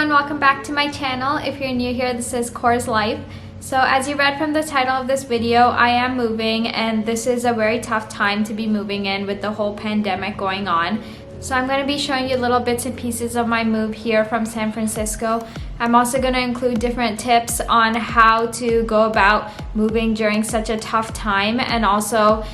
everyone, welcome back to my channel. If you're new here, this is Cora's Life. So as you read from the title of this video, I am moving, and this is a very tough time to be moving in with the whole pandemic going on. So I'm going to be showing you little bits and pieces of my move here from San Francisco. I'm also going to include different tips on how to go about moving during such a tough time, and also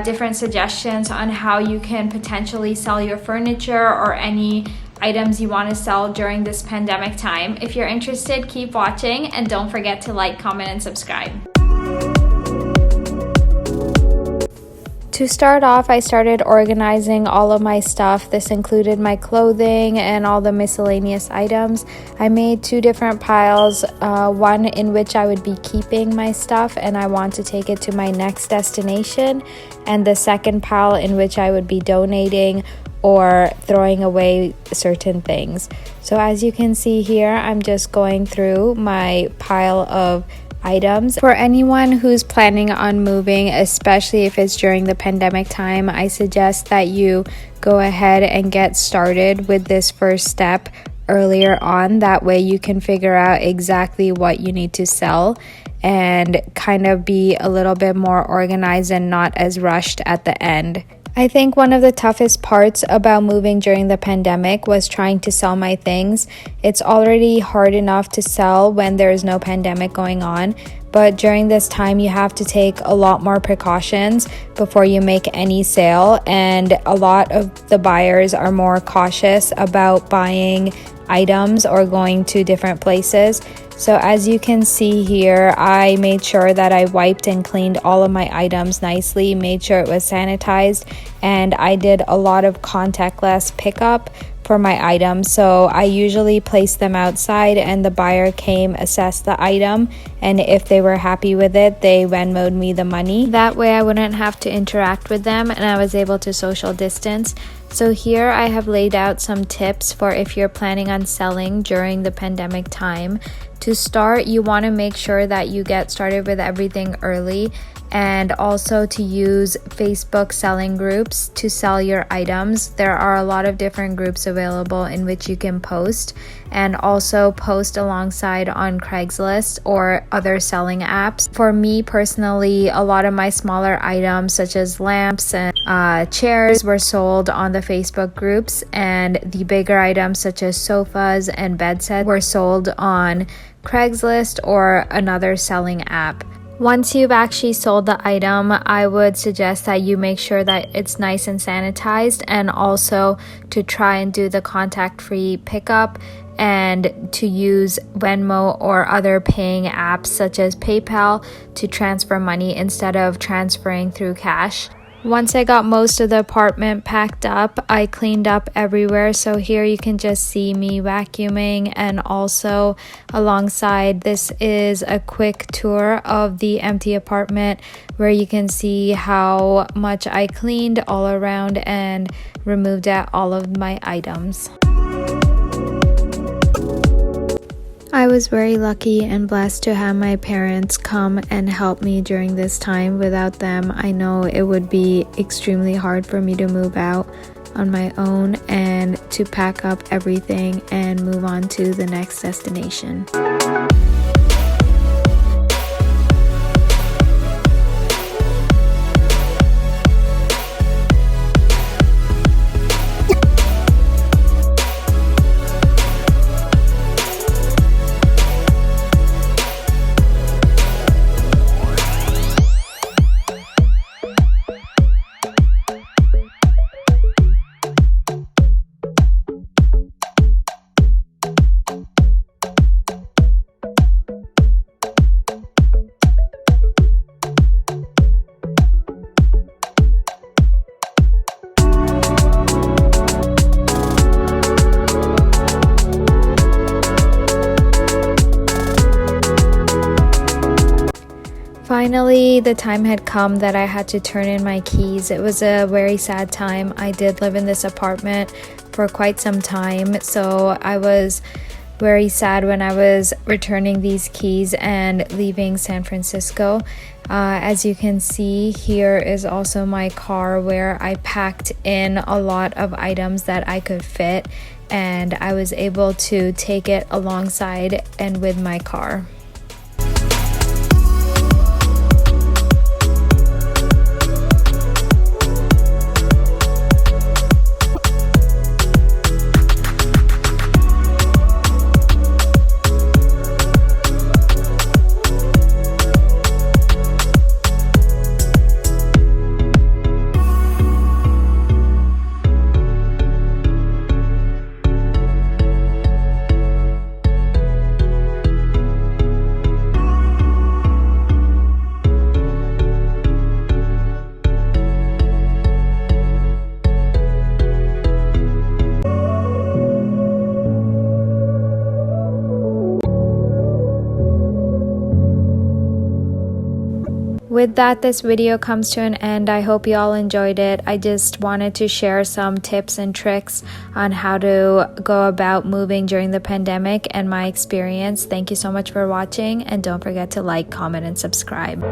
different suggestions on how you can potentially sell your furniture or any items you want to sell during this pandemic time. If you're interested, keep watching and don't forget to like, comment, and subscribe. To start off, I started organizing all of my stuff. This included my clothing and all the miscellaneous items. I made two different piles, one in which I would be keeping my stuff and I want to take it to my next destination, and the second pile in which I would be donating or throwing away certain things. So as you can see here, I'm just going through my pile of items. For anyone who's planning on moving, especially if it's during the pandemic time, I suggest that you go ahead and get started with this first step earlier on. That way you can figure out exactly what you need to sell and kind of be a little bit more organized and not as rushed at the end. I think one of the toughest parts about moving during the pandemic was trying to sell my things. It's already hard enough to sell when there is no pandemic going on, but during this time you have to take a lot more precautions before you make any sale, and a lot of the buyers are more cautious about buying items or going to different places. So as you can see here, I made sure that I wiped and cleaned all of my items nicely, made sure it was sanitized, and I did a lot of contactless pickup for my items. So I usually place them outside and the buyer came, assessed the item, and if they were happy with it, they Venmo'd me the money. That way I wouldn't have to interact with them and I was able to social distance. So here I have laid out some tips for if you're planning on selling during the pandemic time. To start, you want to make sure that you get started with everything early, and also to use Facebook selling groups to sell your items. There are a lot of different groups available in which you can post, and also post alongside on Craigslist or other selling apps. For me personally, a lot of my smaller items such as lamps and chairs were sold on the Facebook groups, and the bigger items such as sofas and bed sets were sold on Craigslist or another selling app. Once you've actually sold the item, I would suggest that you make sure that it's nice and sanitized, and also to try and do the contact-free pickup and to use Venmo or other paying apps such as PayPal to transfer money instead of transferring through cash. Once I got most of the apartment packed up, I cleaned up everywhere. So here you can just see me vacuuming, and also alongside this is a quick tour of the empty apartment where you can see how much I cleaned all around and removed all of my items. I was very lucky and blessed to have my parents come and help me during this time. Without them, I know it would be extremely hard for me to move out on my own and to pack up everything and move on to the next destination. Finally, the time had come that I had to turn in my keys. It was a very sad time. I did live in this apartment for quite some time, so I was very sad when I was returning these keys and leaving San Francisco. As you can see, here is also my car where I packed in a lot of items that I could fit, and I was able to take it alongside and with my car. With that, this video comes to an end. I hope you all enjoyed it. I just wanted to share some tips and tricks on how to go about moving during the pandemic and my experience. Thank you so much for watching, and don't forget to like, comment, and subscribe.